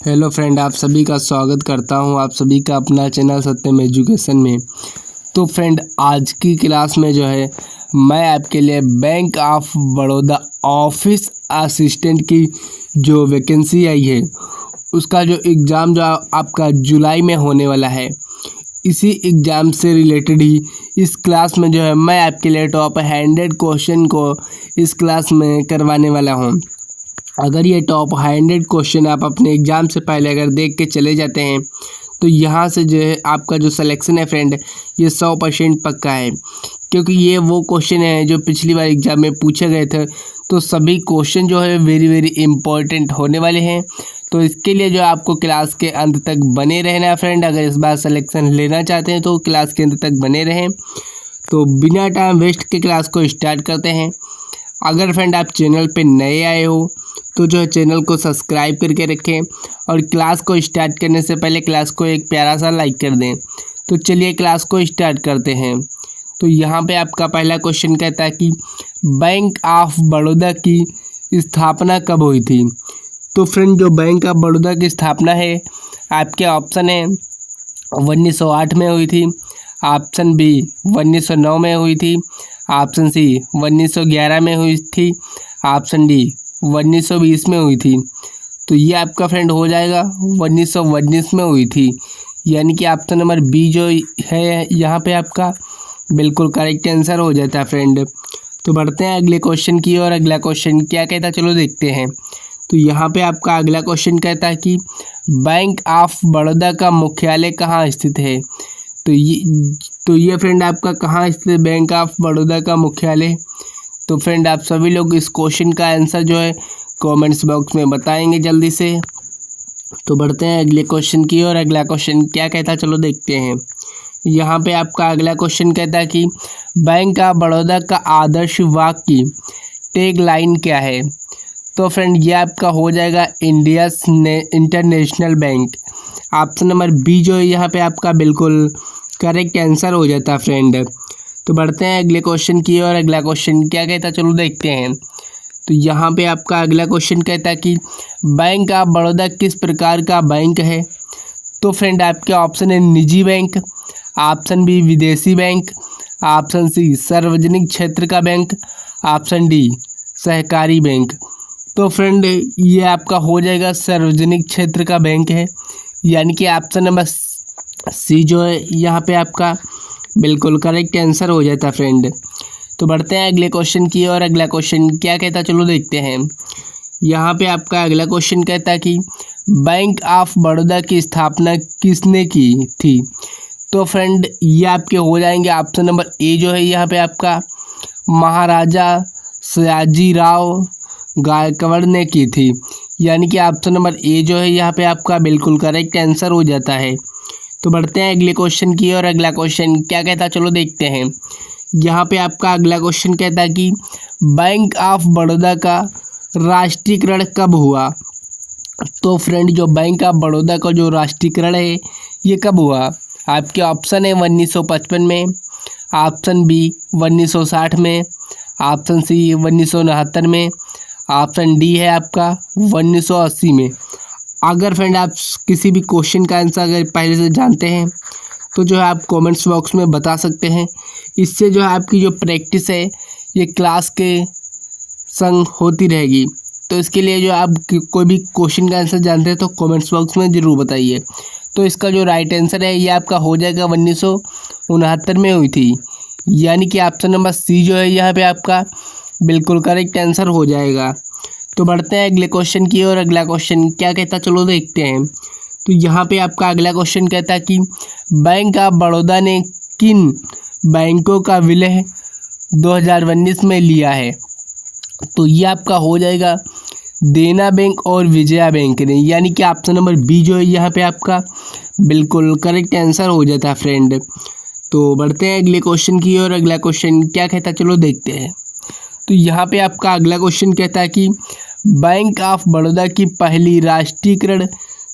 Hello friend, आप सभी का स्वागत करता हूं आप सभी का अपना चैनल सत्यम एजुकेशन में। तो फ्रेंड, आज की क्लास में जो है मैं आपके लिए bank of Baroda office assistant की जो वैकेंसी आई है उसका जो एग्ज़ाम जो आपका जुलाई में होने वाला है, इसी एग्ज़ाम से रिलेटेड ही इस क्लास में जो है मैं आपके लिए टॉप 100 क्वेश्चन को इस क्लास में करवाने वाला हूं। अगर ये टॉप 100 क्वेश्चन आप अपने एग्ज़ाम से पहले अगर देख के चले जाते हैं तो यहाँ से जो है आपका जो सिलेक्शन है फ्रेंड, ये 100% पक्का है, क्योंकि ये वो क्वेश्चन है जो पिछली बार एग्ज़ाम में पूछे गए थे। तो सभी क्वेश्चन जो है वेरी इम्पोर्टेंट होने वाले हैं। तो इसके लिए जो आपको क्लास के अंत तक बने रहना है फ्रेंड। अगर इस बार सिलेक्शन लेना चाहते हैं तो क्लास के अंत तक बने रहें। तो बिना टाइम वेस्ट के क्लास को स्टार्ट करते हैं। अगर फ्रेंड आप चैनल पे नए आए हो तो जो है चैनल को सब्सक्राइब करके रखें और क्लास को स्टार्ट करने से पहले क्लास को एक प्यारा सा लाइक कर दें। तो चलिए क्लास को स्टार्ट करते हैं। तो यहाँ पे आपका पहला क्वेश्चन कहता है कि बैंक ऑफ बड़ौदा की स्थापना कब हुई थी। तो फ्रेंड, जो बैंक ऑफ बड़ौदा की स्थापना है, आपके ऑप्शन है 1908 में हुई थी, ऑप्शन बी 1909 में हुई थी, ऑप्शन सी 1911 में हुई थी, ऑप्शन डी 1920 में हुई थी। तो ये आपका फ्रेंड हो जाएगा 1919 में हुई थी, यानी कि ऑप्शन नंबर बी जो है यहाँ पे आपका बिल्कुल करेक्ट आंसर हो जाता है फ्रेंड। तो बढ़ते हैं अगले क्वेश्चन की और अगला क्वेश्चन क्या कहता है, चलो देखते हैं। तो यहाँ पे आपका अगला क्वेश्चन कहता है कि बैंक ऑफ बड़ौदा का मुख्यालय कहाँ स्थित है। तो ये फ्रेंड आपका कहाँ स्थित है बैंक ऑफ बड़ौदा का मुख्यालय। तो फ्रेंड, आप सभी लोग इस क्वेश्चन का आंसर जो है कमेंट्स बॉक्स में बताएंगे जल्दी से। तो बढ़ते हैं अगले क्वेश्चन की और अगला क्वेश्चन क्या कहता है, चलो देखते हैं। यहाँ पे आपका अगला क्वेश्चन कहता है कि बैंक ऑफ बड़ौदा का आदर्श वाक्य टैग लाइन क्या है। तो फ्रेंड, ये आपका हो जाएगा India International Bank. Option number B जो है यहाँ पे आपका बिल्कुल करेक्ट आंसर हो जाता है फ्रेंड। तो बढ़ते हैं अगले क्वेश्चन की और अगला क्वेश्चन क्या कहता है, चलो देखते हैं। तो यहाँ पे आपका अगला क्वेश्चन कहता है कि बैंक ऑफ बड़ौदा किस प्रकार का बैंक है। तो फ्रेंड, आपके ऑप्शन है निजी बैंक, ऑप्शन बी विदेशी बैंक, ऑप्शन सी सार्वजनिक क्षेत्र का बैंक, ऑप्शन डी सहकारी बैंक। तो फ्रेंड, ये आपका हो जाएगा सार्वजनिक क्षेत्र का बैंक है, यानी कि ऑप्शन नंबर सी जो है यहाँ पे आपका बिल्कुल करेक्ट आंसर हो जाता है फ्रेंड। तो बढ़ते हैं अगले क्वेश्चन की और अगला क्वेश्चन क्या कहता है, चलो देखते हैं। यहाँ पे आपका अगला क्वेश्चन कहता है कि बैंक ऑफ बड़ौदा की स्थापना किसने की थी। तो फ्रेंड, ये आपके हो जाएंगे ऑप्शन नंबर ए जो है यहाँ पे आपका महाराजा सयाजीराव गायकवाड़ ने की थी, यानी कि ऑप्शन नंबर ए जो है यहाँ पे आपका बिल्कुल करेक्ट आंसर हो जाता है। तो बढ़ते हैं अगले क्वेश्चन की और अगला क्वेश्चन क्या कहता है, चलो देखते हैं। यहाँ पे आपका अगला क्वेश्चन कहता है कि बैंक ऑफ बड़ौदा का राष्ट्रीयकरण कब हुआ। तो फ्रेंड, जो बैंक ऑफ बड़ौदा का जो राष्ट्रीयकरण है ये कब हुआ। आपके ऑप्शन है 1955 में, ऑप्शन बी 1960 में, ऑप्शन सी 1969 में, ऑप्शन डी है आपका 1980 में। अगर फ्रेंड आप किसी भी क्वेश्चन का आंसर अगर पहले से जानते हैं तो जो है आप कमेंट्स बॉक्स में बता सकते हैं। इससे जो है आपकी जो प्रैक्टिस है ये क्लास के संग होती रहेगी। तो इसके लिए जो आप कोई भी क्वेश्चन का आंसर जानते हैं तो कमेंट्स बॉक्स में ज़रूर बताइए। तो इसका जो राइट आंसर है ये आपका हो जाएगा 1969 में हुई थी, यानी कि ऑप्शन नंबर सी जो है यहाँ पे आपका बिल्कुल करेक्ट आंसर हो जाएगा। तो बढ़ते हैं अगले क्वेश्चन की और अगला क्वेश्चन क्या कहता है, चलो देखते हैं। तो यहाँ पे आपका अगला क्वेश्चन कहता है कि बैंक ऑफ बड़ौदा ने किन बैंकों का विलय 2019 में लिया है। तो ये आपका हो जाएगा देना बैंक और विजया बैंक ने, यानी कि ऑप्शन नंबर बी जो है यहाँ पे आपका बिल्कुल करेक्ट आंसर हो जाता है फ्रेंड। तो बढ़ते हैं अगले क्वेश्चन की और अगला क्वेश्चन क्या कहता है, चलो देखते हैं। तो यहाँ पे आपका अगला क्वेश्चन कहता है कि बैंक ऑफ बड़ौदा की पहली राष्ट्रीयकरण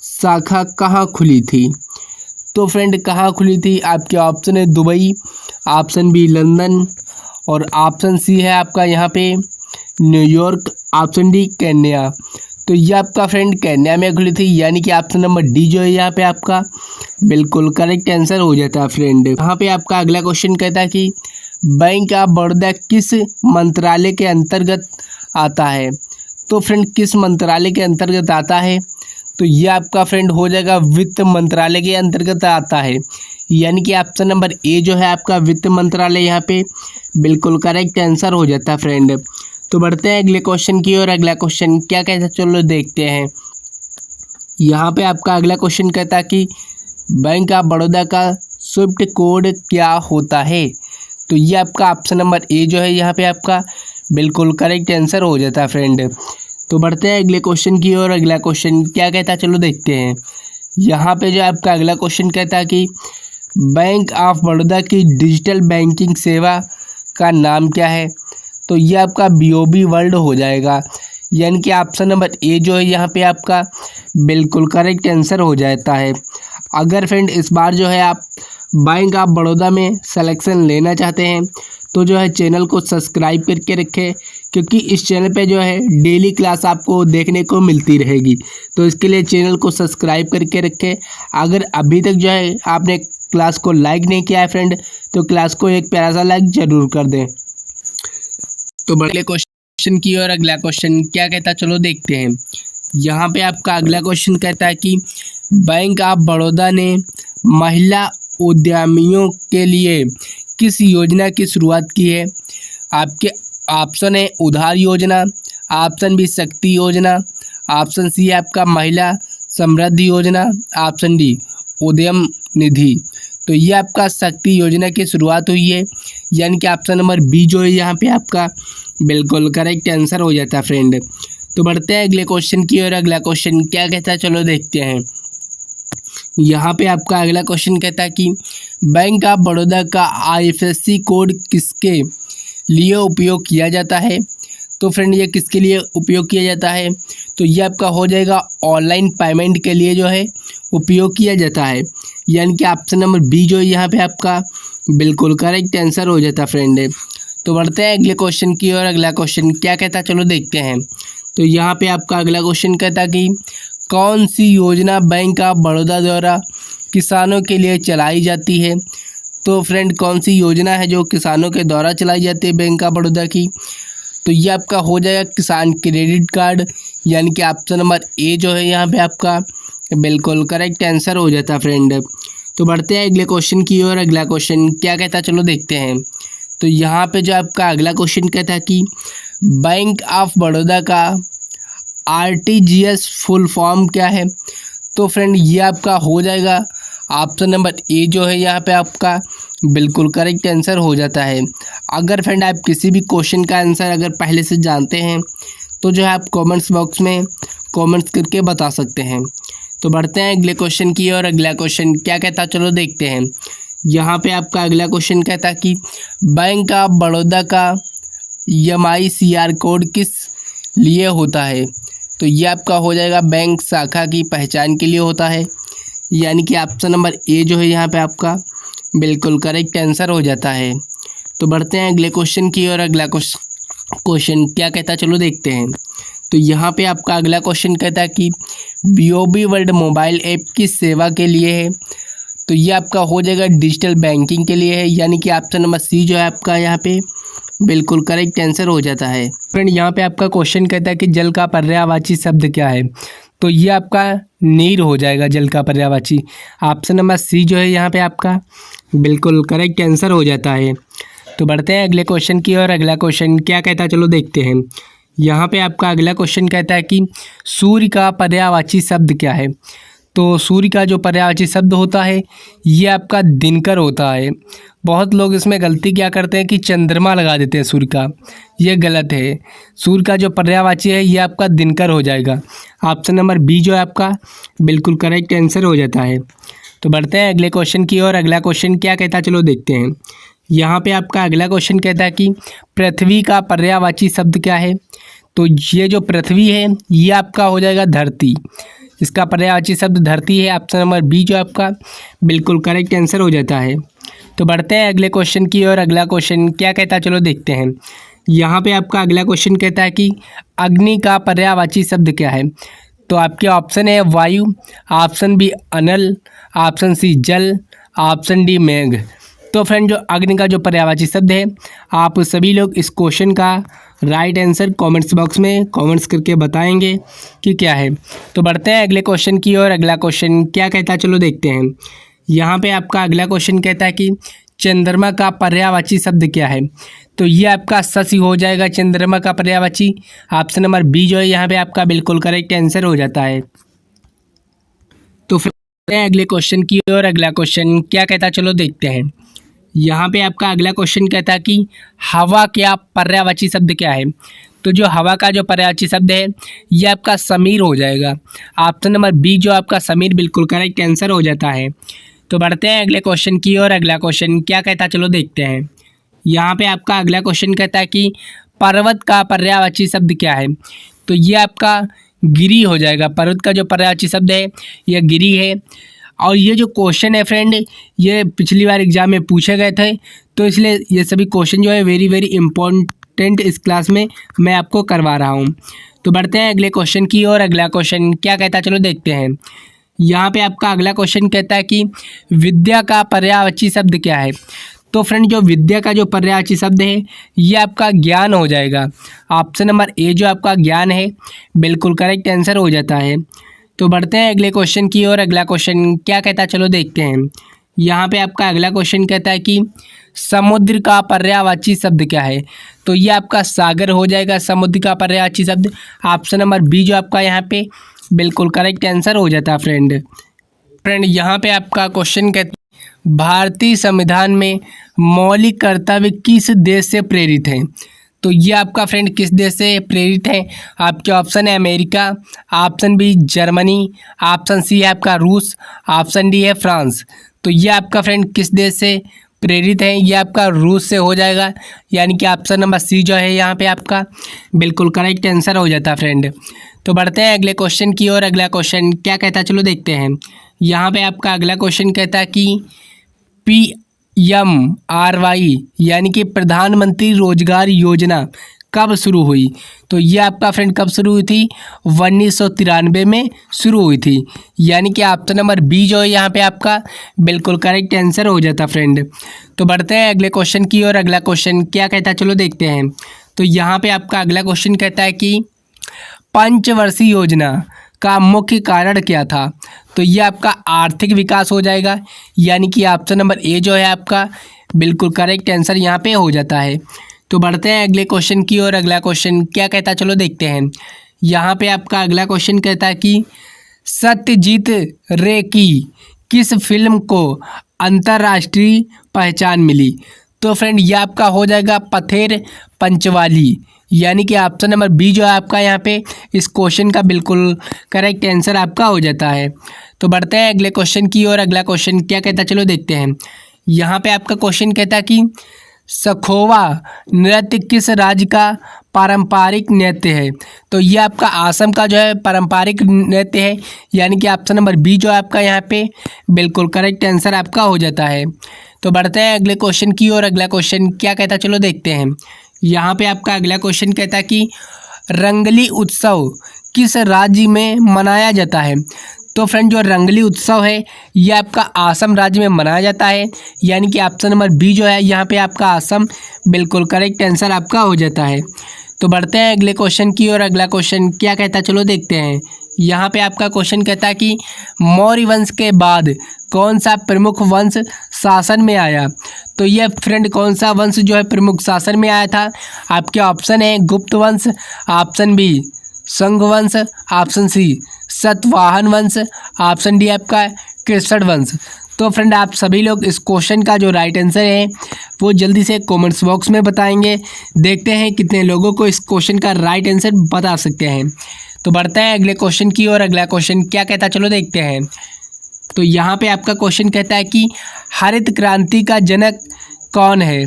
शाखा कहाँ खुली थी। तो फ्रेंड, कहाँ खुली थी, आपके ऑप्शन है दुबई, ऑप्शन बी लंदन और ऑप्शन सी है आपका यहाँ पे न्यूयॉर्क, ऑप्शन डी केन्या। तो ये आपका फ्रेंड केन्या में खुली थी, यानी कि ऑप्शन नंबर डी जो है यहाँ पे आपका बिल्कुल करेक्ट आंसर हो जाता है फ्रेंड। यहाँ पे आपका अगला क्वेश्चन कहता है कि बैंक ऑफ बड़ौदा किस मंत्रालय के अंतर्गत आता है। तो फ्रेंड किस मंत्रालय के अंतर्गत आता है, तो ये आपका फ्रेंड हो जाएगा वित्त मंत्रालय के अंतर्गत आता है, यानी कि ऑप्शन नंबर ए जो है आपका वित्त मंत्रालय यहाँ पे बिल्कुल करेक्ट आंसर हो जाता है फ्रेंड। तो बढ़ते हैं अगले क्वेश्चन की ओर। अगला क्वेश्चन क्या कहता है, चलो देखते हैं। यहाँ पे आपका अगला क्वेश्चन कहता है कि बैंक ऑफ बड़ौदा का स्विफ्ट कोड क्या होता है। तो ये आपका ऑप्शन नंबर ए जो है यहाँ पे आपका बिल्कुल करेक्ट आंसर हो जाता है फ्रेंड। तो बढ़ते हैं अगले क्वेश्चन की ओर। अगला क्वेश्चन क्या कहता है, चलो देखते हैं। यहाँ पे जो आपका अगला क्वेश्चन कहता है कि बैंक ऑफ बड़ौदा की डिजिटल बैंकिंग सेवा का नाम क्या है। तो ये आपका BOB वर्ल्ड हो जाएगा, यानी कि ऑप्शन नंबर ए जो है यहाँ पे आपका बिल्कुल करेक्ट आंसर हो जाता है। अगर फ्रेंड इस बार जो है आप बैंक ऑफ बड़ौदा में सिलेक्शन लेना चाहते हैं तो जो है चैनल को सब्सक्राइब करके रखें, क्योंकि इस चैनल पे जो है डेली क्लास आपको देखने को मिलती रहेगी। तो इसके लिए चैनल को सब्सक्राइब करके रखें। अगर अभी तक जो है आपने क्लास को लाइक नहीं किया है फ्रेंड, तो क्लास को एक प्यारा सा लाइक ज़रूर कर दें। तो अगले क्वेश्चन की ओर। अगला क्वेश्चन क्या कहता है, चलो देखते हैं। यहाँ पे आपका अगला क्वेश्चन कहता है कि बैंक ऑफ बड़ौदा ने महिला उद्यमियों के लिए किस योजना की शुरुआत की है। आपके ऑप्शन है उधार योजना, ऑप्शन बी शक्ति योजना, ऑप्शन सी आपका महिला समृद्धि योजना, ऑप्शन डी उद्यम निधि। तो ये आपका शक्ति योजना की शुरुआत हुई है, यानी कि ऑप्शन नंबर बी जो है यहाँ पे आपका बिल्कुल करेक्ट आंसर हो जाता है फ्रेंड। तो बढ़ते हैं अगले क्वेश्चन की ओर। अगला क्वेश्चन क्या कहता है, चलो देखते हैं। यहाँ पे आपका अगला क्वेश्चन कहता है कि बैंक ऑफ बड़ौदा का IFSC कोड किसके लिए उपयोग किया जाता है। तो फ्रेंड ये किसके लिए उपयोग किया जाता है, तो ये आपका हो जाएगा ऑनलाइन पेमेंट के लिए जो है उपयोग किया जाता है, यानी कि ऑप्शन नंबर बी जो है यहाँ पे आपका बिल्कुल करेक्ट आंसर हो जाता है फ्रेंड। तो बढ़ते हैं अगले क्वेश्चन की ओर। अगला क्वेश्चन क्या कहता है, चलो देखते हैं। तो यहाँ पे आपका अगला क्वेश्चन कहता है कि कौन सी योजना बैंक ऑफ बड़ौदा द्वारा किसानों के लिए चलाई जाती है। तो फ्रेंड कौन सी योजना है जो किसानों के द्वारा चलाई जाती है बैंक ऑफ बड़ौदा की, तो ये आपका हो जाएगा किसान क्रेडिट कार्ड, यानी कि ऑप्शन नंबर ए जो है यहाँ पे आपका बिल्कुल करेक्ट आंसर हो जाता है फ्रेंड। तो बढ़ते हैं अगले क्वेश्चन की ओर। अगला क्वेश्चन क्या कहता है, चलो देखते हैं। तो यहाँ पे जो आपका अगला क्वेश्चन कहता है कि बैंक ऑफ बड़ौदा का RTGS फुल फॉर्म क्या है। तो फ्रेंड ये आपका हो जाएगा ऑप्शन नंबर ए जो है यहाँ पे आपका बिल्कुल करेक्ट आंसर हो जाता है। अगर फ्रेंड आप किसी भी क्वेश्चन का आंसर अगर पहले से जानते हैं तो जो है आप कमेंट्स बॉक्स में कमेंट्स करके बता सकते हैं। तो बढ़ते हैं अगले क्वेश्चन की ओर। अगला क्वेश्चन क्या कहता है, चलो देखते हैं। यहाँ पे आपका अगला क्वेश्चन कहता है कि बैंक ऑफ बड़ौदा का MICR कोड किस लिए होता है। तो ये आपका हो जाएगा बैंक शाखा की पहचान के लिए होता है, यानी कि ऑप्शन नंबर ए जो है यहाँ पे आपका बिल्कुल करेक्ट आंसर हो जाता है। तो बढ़ते हैं अगले क्वेश्चन की ओर। अगला क्वेश्चन क्या कहता है, चलो देखते हैं। तो यहाँ पे आपका अगला क्वेश्चन कहता है कि BOB वर्ल्ड मोबाइल ऐप की सेवा के लिए है। तो ये आपका हो जाएगा डिजिटल बैंकिंग के लिए है, यानी कि ऑप्शन नंबर सी जो है आपका यहाँ पे बिल्कुल करेक्ट आंसर हो जाता है फ्रेंड। यहाँ पे आपका क्वेश्चन कहता है कि जल का पर्यायवाची शब्द क्या है। तो ये आपका नीर हो जाएगा जल का पर्यायवाची, ऑप्शन नंबर सी जो है यहाँ पे आपका बिल्कुल करेक्ट आंसर हो जाता है। तो बढ़ते हैं अगले क्वेश्चन की ओर। अगला क्वेश्चन क्या कहता है, चलो देखते हैं। यहाँ पे आपका अगला क्वेश्चन कहता है कि सूर्य का पर्यायवाची शब्द क्या है। तो सूर्य का जो पर्यायवाची शब्द होता है ये आपका दिनकर होता है। बहुत लोग इसमें गलती क्या करते हैं कि चंद्रमा लगा देते हैं सूर्य का, ये गलत है। सूर्य का जो पर्यायवाची है ये आपका दिनकर हो जाएगा, ऑप्शन नंबर बी जो है आपका बिल्कुल करेक्ट आंसर हो जाता है। तो बढ़ते हैं अगले क्वेश्चन की ओर। अगला क्वेश्चन क्या कहता है, चलो देखते हैं। यहाँ पे आपका अगला क्वेश्चन कहता है कि पृथ्वी का पर्यायवाची शब्द क्या है। तो ये जो पृथ्वी है ये आपका हो जाएगा धरती, इसका पर्यायवाची शब्द धरती है, ऑप्शन नंबर बी जो आपका बिल्कुल करेक्ट आंसर हो जाता है। तो बढ़ते हैं अगले क्वेश्चन की ओर। अगला क्वेश्चन क्या कहता है, चलो देखते हैं। यहाँ पे आपका अगला क्वेश्चन कहता है कि अग्नि का पर्यायवाची शब्द क्या है। तो आपके ऑप्शन है वायु, ऑप्शन बी अनल, ऑप्शन सी जल, ऑप्शन डी मेघ। तो फ्रेंड जो अग्नि का जो पर्यायवाची शब्द है, आप सभी लोग इस क्वेश्चन का राइट आंसर कमेंट्स बॉक्स में कमेंट्स करके बताएंगे कि क्या है। तो बढ़ते हैं अगले क्वेश्चन की ओर। अगला क्वेश्चन क्या कहता है, चलो देखते हैं। यहाँ पे आपका अगला क्वेश्चन कहता है कि चंद्रमा का पर्यायवाची शब्द क्या है। तो ये आपका शशि हो जाएगा चंद्रमा का पर्यायवाची। ऑप्शन नंबर बी जो है यहाँ पे आपका बिल्कुल करेक्ट आंसर हो जाता है। तो फिर अगले क्वेश्चन की ओर। अगला क्वेश्चन क्या कहता है, चलो देखते हैं। यहाँ पे आपका अगला क्वेश्चन कहता है कि हवा का पर्यायवाची शब्द क्या है। तो जो हवा का जो पर्यायवाची शब्द है ये आपका समीर हो जाएगा। ऑप्शन नंबर बी जो आपका समीर बिल्कुल करेक्ट आंसर हो जाता है। तो बढ़ते हैं अगले क्वेश्चन की ओर। अगला क्वेश्चन क्या कहता है, चलो देखते हैं। यहाँ पे आपका अगला क्वेश्चन कहता है कि पर्वत का पर्यायवाची शब्द क्या है। तो ये आपका गिरी हो जाएगा। पर्वत का जो पर्यायवाची शब्द है यह गिरी है। और ये जो क्वेश्चन है फ्रेंड ये पिछली बार एग्जाम में पूछे गए थे, तो इसलिए ये सभी क्वेश्चन जो है वेरी वेरी इंपॉर्टेंट इस क्लास में मैं आपको करवा रहा हूँ। तो बढ़ते हैं अगले क्वेश्चन की ओर। अगला क्वेश्चन क्या कहता है, चलो देखते हैं। यहाँ पे आपका अगला क्वेश्चन कहता है कि विद्या का पर्यायवाची शब्द क्या है। तो फ्रेंड जो विद्या का जो पर्यायवाची शब्द है ये आपका ज्ञान हो जाएगा। ऑप्शन नंबर ए जो आपका ज्ञान है बिल्कुल करेक्ट आंसर हो जाता है। तो बढ़ते हैं अगले क्वेश्चन की ओर। अगला क्वेश्चन क्या कहता है, चलो देखते हैं। यहाँ पे आपका अगला क्वेश्चन कहता है कि समुद्र का पर्यायवाची शब्द क्या है। तो ये आपका सागर हो जाएगा समुद्र का पर्यायवाची शब्द। ऑप्शन नंबर बी जो आपका यहाँ पे बिल्कुल करेक्ट आंसर हो जाता है फ्रेंड यहाँ पे आपका क्वेश्चन कहता है भारतीय संविधान में मौलिक कर्तव्य किस देश से प्रेरित है। तो ये आपका फ्रेंड किस देश से प्रेरित है। आपके ऑप्शन है America, option B Germany, option C है आपका रूस, ऑप्शन डी है फ्रांस। तो ये आपका फ्रेंड किस देश से प्रेरित है, ये आपका रूस से हो जाएगा। यानी कि ऑप्शन नंबर सी जो है यहाँ पे आपका बिल्कुल करेक्ट आंसर हो जाता है फ्रेंड। तो बढ़ते हैं अगले क्वेश्चन की ओर। अगला क्वेश्चन क्या कहता है, चलो देखते हैं। यहाँ पे आपका अगला क्वेश्चन कहता है कि PMRY यानी कि प्रधानमंत्री रोजगार योजना कब शुरू हुई। तो ये आपका फ्रेंड कब शुरू हुई थी, 1993 में शुरू हुई थी। यानी कि ऑप्शन नंबर बी जो है यहाँ पे आपका बिल्कुल करेक्ट आंसर हो जाता फ्रेंड। तो बढ़ते हैं अगले क्वेश्चन की ओर। अगला क्वेश्चन क्या कहता है, चलो देखते हैं। तो यहाँ पे आपका अगला क्वेश्चन कहता है कि पंचवर्षीय योजना का मुख्य कारण क्या था। तो ये आपका आर्थिक विकास हो जाएगा। यानी कि ऑप्शन नंबर ए जो है आपका बिल्कुल करेक्ट आंसर यहाँ पे हो जाता है। तो बढ़ते हैं अगले क्वेश्चन की ओर। अगला क्वेश्चन क्या कहता है, चलो देखते हैं। यहाँ पे आपका अगला क्वेश्चन कहता है कि सत्यजीत रे की किस फिल्म को अंतर्राष्ट्रीय पहचान मिली। तो फ्रेंड ये आपका हो जाएगा पथेर पंचवाली। यानी कि ऑप्शन नंबर बी जो है आपका यहाँ पे इस क्वेश्चन का बिल्कुल करेक्ट आंसर आपका हो जाता है। तो बढ़ते हैं अगले क्वेश्चन की ओर। अगला क्वेश्चन क्या कहता है, चलो देखते हैं। यहाँ पे आपका क्वेश्चन कहता है कि सखोवा नृत्य किस राज्य का पारंपरिक नृत्य है। तो ये आपका असम का जो है पारंपरिक नृत्य है। यानी कि ऑप्शन नंबर बी जो है आपका यहाँ पे बिल्कुल करेक्ट आंसर आपका हो जाता है। तो बढ़ते हैं अगले क्वेश्चन की ओर। अगला क्वेश्चन क्या कहता है, चलो देखते हैं। यहाँ पे आपका अगला क्वेश्चन कहता है कि रंगली उत्सव किस राज्य में मनाया जाता है। तो फ्रेंड जो रंगली उत्सव है ये आपका असम राज्य में मनाया जाता है। यानी कि ऑप्शन नंबर बी जो है यहाँ पे आपका असम बिल्कुल करेक्ट आंसर आपका हो जाता है। तो बढ़ते हैं अगले क्वेश्चन की ओर। अगला क्वेश्चन क्या कहता है, चलो देखते हैं। यहाँ पे आपका क्वेश्चन कहता है कि मौर्य वंश के बाद कौन सा प्रमुख वंश शासन में आया। तो ये फ्रेंड कौन सा वंश जो है प्रमुख शासन में आया था। आपके ऑप्शन है गुप्त वंश, ऑप्शन बी संघ वंश, ऑप्शन सी सतवाहन वंश, ऑप्शन डी आपका कृष्ण वंश। तो फ्रेंड आप सभी लोग इस क्वेश्चन का जो राइट आंसर है वो जल्दी से कमेंट्स बॉक्स में बताएंगे। देखते हैं कितने लोगों को इस क्वेश्चन का राइट आंसर बता सकते हैं। तो बढ़ते हैं अगले क्वेश्चन की ओर। अगला क्वेश्चन क्या कहता है, चलो देखते हैं। तो यहाँ पे आपका क्वेश्चन कहता है कि हरित क्रांति का जनक कौन है।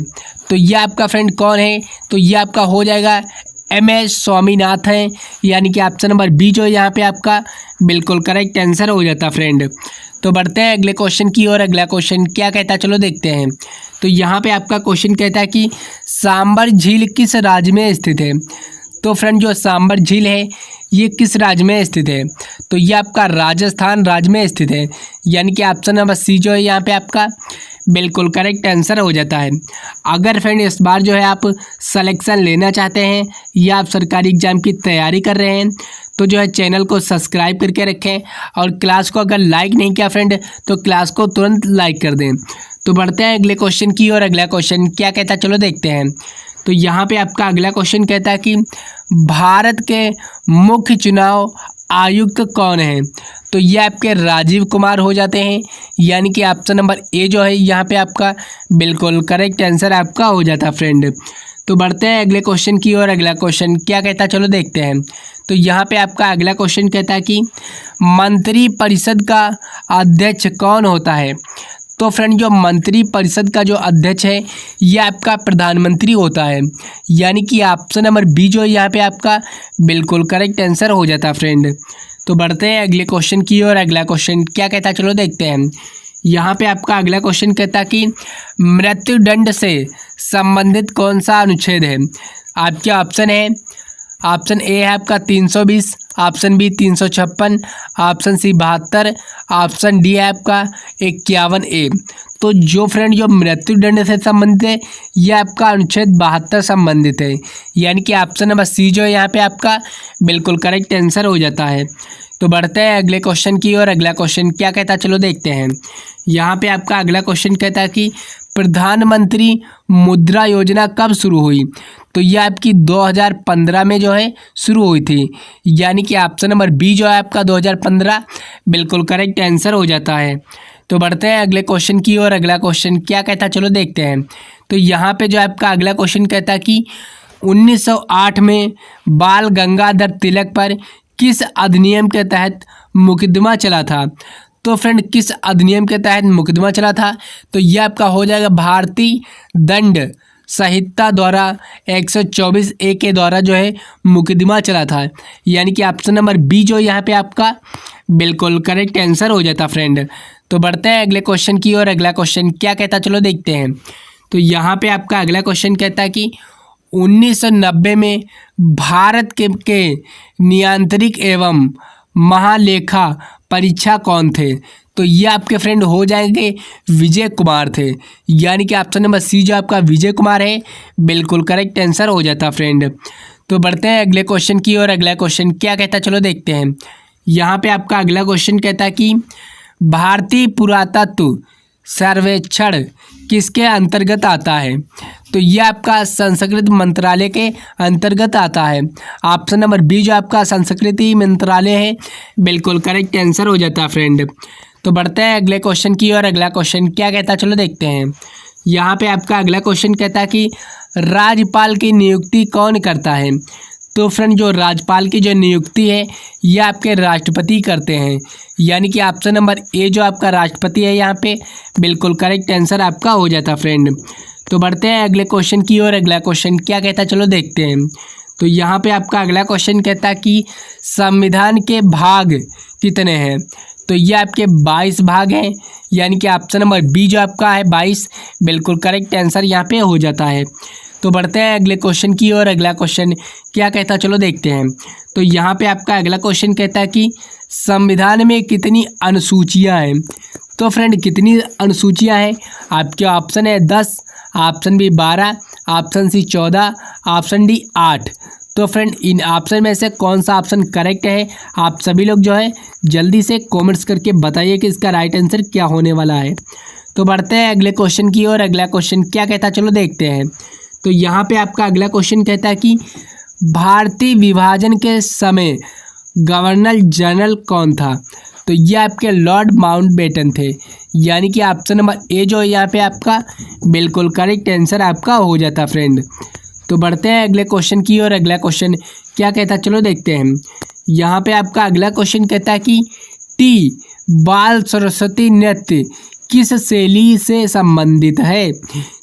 तो ये आपका फ्रेंड कौन है, तो ये आपका हो जाएगा MS स्वामीनाथ हैं, यानी कि ऑप्शन नंबर बी जो है यहाँ पे आपका बिल्कुल करेक्ट आंसर हो जाता फ्रेंड। तो बढ़ते हैं अगले क्वेश्चन की ओर। अगला क्वेश्चन क्या कहता है चलो देखते हैं। तो यहाँ पे आपका क्वेश्चन कहता है कि सांबर झील किस राज्य में स्थित है। तो फ्रेंड जो सांबर झील है ये किस राज्य में स्थित है। तो ये आपका राजस्थान राज्य में स्थित है, यानी कि ऑप्शन नंबर सी जो है यहाँ पे आपका बिल्कुल करेक्ट आंसर हो जाता है। अगर फ्रेंड इस बार जो है आप सिलेक्शन लेना चाहते हैं या आप सरकारी एग्जाम की तैयारी कर रहे हैं तो जो है चैनल को सब्सक्राइब करके रखें, और क्लास को अगर लाइक नहीं किया फ्रेंड तो क्लास को तुरंत लाइक कर दें। तो बढ़ते हैं अगले क्वेश्चन की और। अगला क्वेश्चन क्या कहता है चलो देखते हैं। तो यहाँ पे आपका अगला क्वेश्चन कहता है कि भारत के मुख्य चुनाव आयुक्त कौन है। तो ये आपके राजीव कुमार हो जाते हैं, यानी कि ऑप्शन नंबर ए जो है यहाँ पे आपका बिल्कुल करेक्ट आंसर आपका हो जाता फ्रेंड। तो बढ़ते हैं अगले क्वेश्चन की और। अगला क्वेश्चन क्या कहता है चलो देखते हैं। तो यहाँ पे आपका अगला क्वेश्चन कहता है कि मंत्रिपरिषद का अध्यक्ष कौन होता है। तो फ्रेंड जो मंत्रिपरिषद का जो अध्यक्ष है ये आपका प्रधानमंत्री होता है, यानी कि ऑप्शन नंबर बी जो है यहाँ पे आपका बिल्कुल करेक्ट आंसर हो जाता फ्रेंड। तो बढ़ते हैं अगले क्वेश्चन की और। अगला क्वेश्चन क्या कहता है चलो देखते हैं। यहाँ पे आपका अगला क्वेश्चन कहता है कि मृत्युदंड से संबंधित कौन सा अनुच्छेद है। आपके ऑप्शन है, ऑप्शन ए है आपका 320, option B 356, option C 72, option D है आपका 51A। तो जो फ्रेंड जो मृत्युदंड से संबंधित है ये आपका अनुच्छेद 72 संबंधित है, यानी कि ऑप्शन नंबर सी जो है यहाँ पे आपका बिल्कुल करेक्ट आंसर हो जाता है। तो बढ़ते हैं अगले क्वेश्चन की और। अगला क्वेश्चन क्या कहता है चलो देखते हैं। यहाँ पे आपका अगला क्वेश्चन कहता है कि प्रधानमंत्री मुद्रा योजना कब शुरू हुई। तो ये आपकी 2015 में जो है शुरू हुई थी, यानी कि ऑप्शन नंबर बी जो है आपका 2015 बिल्कुल करेक्ट आंसर हो जाता है। तो बढ़ते हैं अगले क्वेश्चन की और। अगला क्वेश्चन क्या कहता है चलो देखते हैं। तो यहाँ पे जो आपका अगला क्वेश्चन कहता है कि 1908 में बाल गंगाधर तिलक पर किस अधिनियम के तहत मुकदमा चला था। तो फ्रेंड किस अधिनियम के तहत मुकदमा चला था। तो यह आपका हो जाएगा भारतीय दंड संहिता द्वारा 124A के द्वारा जो है मुकदमा चला था, यानी कि ऑप्शन नंबर बी जो यहाँ पे आपका बिल्कुल करेक्ट आंसर हो जाता फ्रेंड। तो बढ़ते हैं अगले क्वेश्चन की और। अगला क्वेश्चन क्या कहता चलो देखते हैं। तो यहाँ पे आपका अगला क्वेश्चन कहता है कि 1990 में भारत के नियंत्रक एवं महालेखा परीक्षा कौन थे। तो ये आपके फ्रेंड हो जाएंगे विजय कुमार थे, यानी कि ऑप्शन नंबर सी जो आपका विजय कुमार है बिल्कुल करेक्ट आंसर हो जाता फ्रेंड। तो बढ़ते हैं अगले क्वेश्चन की और। अगला क्वेश्चन क्या कहता है चलो देखते हैं। यहाँ पे आपका अगला क्वेश्चन कहता है कि भारतीय पुरातत्व सर्वेक्षण किसके अंतर्गत आता है। तो ये आपका संस्कृति मंत्रालय के अंतर्गत आता है। ऑप्शन नंबर बी जो आपका संस्कृति मंत्रालय है बिल्कुल करेक्ट आंसर हो जाता है फ्रेंड। तो बढ़ते हैं अगले क्वेश्चन की और। अगला क्वेश्चन क्या कहता है चलो देखते हैं। यहाँ पे आपका अगला क्वेश्चन कहता है कि राज्यपाल की नियुक्ति कौन करता है। तो फ्रेंड जो राज्यपाल की जो नियुक्ति है ये आपके राष्ट्रपति करते हैं, यानी कि ऑप्शन नंबर ए जो आपका राष्ट्रपति है यहाँ पे बिल्कुल करेक्ट आंसर आपका हो जाता फ्रेंड। तो बढ़ते हैं अगले क्वेश्चन की और। अगला क्वेश्चन क्या कहता है चलो देखते हैं। तो यहाँ पे आपका अगला क्वेश्चन कहता है कि संविधान के भाग कितने हैं। तो ये आपके 22 भाग हैं, यानी कि ऑप्शन नंबर बी जो आपका है 22 बिल्कुल करेक्ट आंसर यहाँ पे हो जाता है। तो बढ़ते हैं अगले क्वेश्चन की और। अगला क्वेश्चन क्या कहता है चलो देखते हैं। तो यहाँ पे आपका अगला क्वेश्चन कहता है कि संविधान में कितनी अनुसूचियाँ हैं। तो फ्रेंड कितनी अनुसूचियाँ हैं आपके ऑप्शन है 10, option B 12, option C 14, option D 8। तो फ्रेंड इन ऑप्शन में से कौन सा ऑप्शन करेक्ट है आप सभी लोग जो है जल्दी से कमेंट्स करके बताइए कि इसका राइट आंसर क्या होने वाला है। तो बढ़ते हैं अगले क्वेश्चन की और। अगला क्वेश्चन क्या कहता है चलो देखते हैं। तो यहाँ पे आपका अगला क्वेश्चन कहता है कि भारतीय विभाजन के समय गवर्नर जनरल कौन था। तो ये आपके लॉर्ड माउंटबेटन थे, यानी कि ऑप्शन नंबर ए जो है यहाँ पे आपका बिल्कुल करेक्ट आंसर आपका हो जाता फ्रेंड। तो बढ़ते हैं अगले क्वेश्चन की और। अगला क्वेश्चन क्या कहता है चलो देखते हैं। यहाँ पे आपका अगला क्वेश्चन कहता है कि टी बाल सरस्वती नृत्य किस शैली से संबंधित है?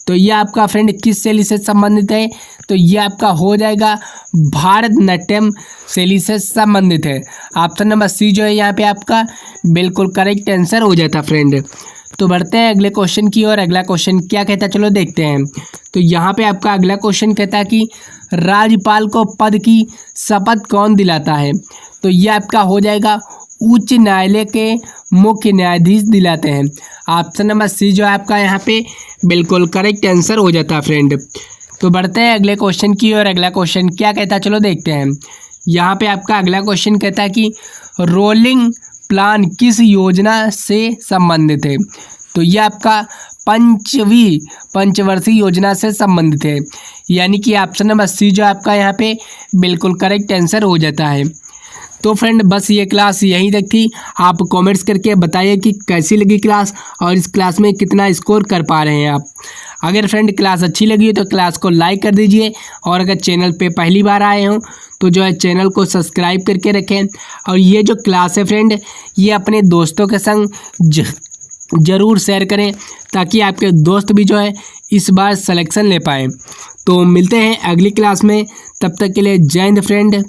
तो ये आपका फ्रेंड किस शैली से संबंधित है? तो ये आपका हो जाएगा भारतनाट्यम शैली से संबंधित है। ऑप्शन नंबर सी जो है यहाँ पे आपका बिल्कुल करेक्ट आंसर हो जाता फ्रेंड। तो बढ़ते हैं अगले क्वेश्चन की ओर। अगला क्वेश्चन क्या कहता है चलो देखते हैं। तो यहाँ पे आपका अगला क्वेश्चन कहता है कि राज्यपाल को पद की शपथ कौन दिलाता है? तो ये आपका हो जाएगा उच्च न्यायालय के मुख्य न्यायाधीश दिलाते हैं। ऑप्शन नंबर सी जो है आपका यहाँ पे बिल्कुल करेक्ट आंसर हो जाता है फ्रेंड। तो बढ़ते हैं अगले क्वेश्चन की ओर। अगला क्वेश्चन क्या कहता है चलो देखते हैं। यहाँ पे आपका अगला क्वेश्चन कहता है कि रोलिंग प्लान किस योजना से संबंधित है? तो ये आपका पंचवर्षीय योजना से संबंधित है, यानी कि ऑप्शन नंबर सी जो आपका यहाँ पे बिल्कुल करेक्ट आंसर हो जाता है। तो फ्रेंड बस ये क्लास यहीं तक थी। आप कमेंट्स करके बताइए कि कैसी लगी क्लास और इस क्लास में कितना स्कोर कर पा रहे हैं आप। अगर फ्रेंड क्लास अच्छी लगी तो क्लास को लाइक कर दीजिए और अगर चैनल पे पहली बार आए हों तो जो है चैनल को सब्सक्राइब करके रखें। और ये जो क्लास है फ्रेंड ये अपने दोस्तों के संग ज़रूर शेयर करें ताकि आपके दोस्त भी जो है इस बार सिलेक्शन ले पाएँ। तो मिलते हैं अगली क्लास में, तब तक के लिए जय हिंद फ्रेंड।